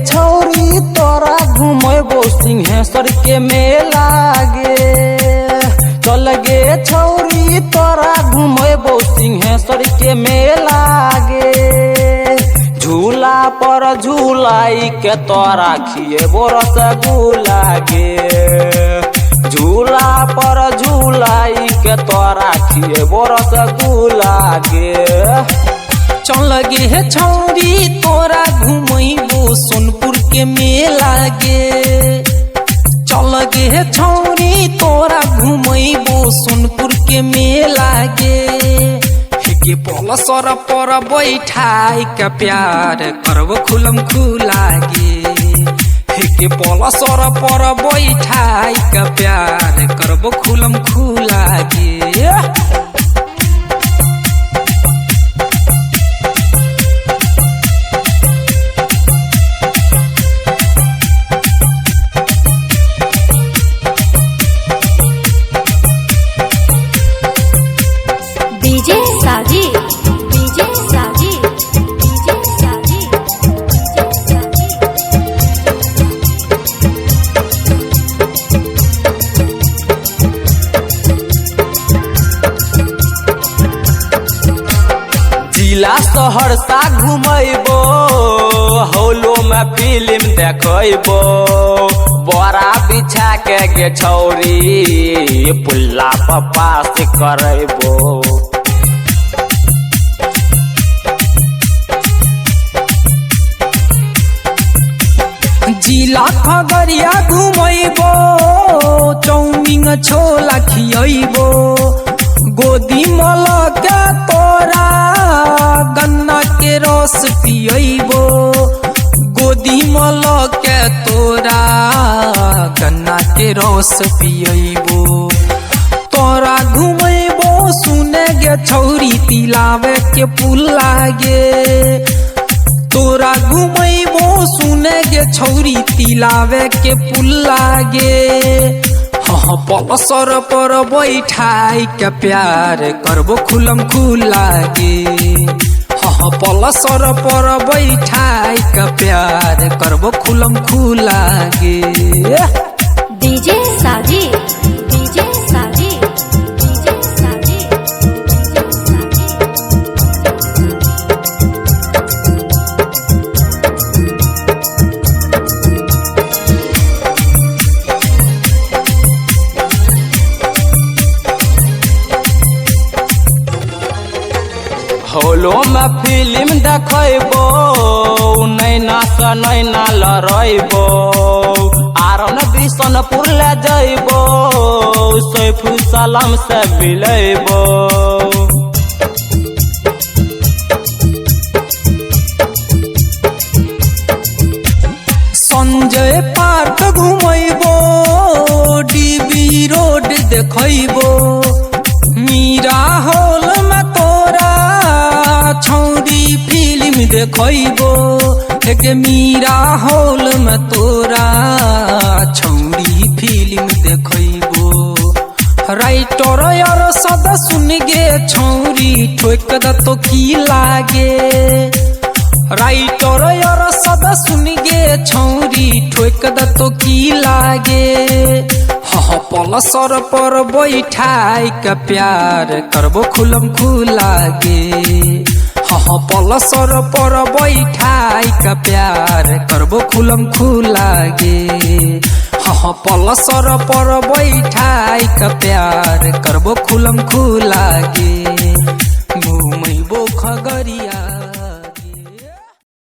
छौरी तोरा घुमेबो सिंहेश्वर के मेला गे। चल गे छौरी तोरा घुमेबो सिंहेश्वर के मेला गे। झूला पर झूलाई के तोरा खिएबो रसगुल्ला गे। झूला पर झूलाई के तोरा खिएबो रसगुल्ला गे। चल गे छौरी तोरा घुमैबो सोनपुर के मेला गे। चल गे छौरी तोरा घुमैबो सोनपुर के मेला गे। के पलसर पर बैठाई के प्यार करबो खुलम खुला गे। के पलसर पर बैठाई के प्यार करबो खुलम खुला गे। डीजे साजी डीजे साजी डीजे साजी जिला सहरसा घुमैबो हौलो में फिल्म देखैबो। बड़ा बिछा के गे छौरी पुल्ला पप्पा से करैबो। जिला खगड़िया घुमैबो चौमिंग छोला खियैबो। गोदी मलके तोरा गन्ना के रस पियैबो। गोदी मलके तोरा गन्ना के रस पियैबो। तोरा घुमैबो सुने गे छौरी तिलावे के पुल्ला गे। तोरा घुमैबो सुने गे छौरी तिलावे के पुल्ला गे। हाँ पलसर पर बैठाई के प्यार करबो खुलम खुला गे। हाँ पलसर पर बैठाई के प्यार करबो खुलम खुला गे। डीजे साजी डीजे साजी डीजे साजी हौलो में फिल्म देखैबो नैना से नैना लड़ैबो। आरन बिशनपुर ले जैबो सैफु सलाम से मिलैबो। संजय पार्क घुमैबो डीबी रोड देखैबो। मीरा हॉल में तोरा छौरी फिल्म देखैबो। गे मीरा हॉल में तोरा छौरी फिल्म देखैबो। राइटर यार सदा सुन गे छौरी ठोक द तो की लागे। राइटर यार सदा सुन गे छौरी ठोक द तो की लागे। हाँ पलसर पर बैठाई के प्यार करबो खुलम खुला गे। हाँ पलसर पर बैठाई के प्यार करबो खुलम खुला गे। हाँ पलसर पर बैठाई के प्यार करबो खुलम खुला गे।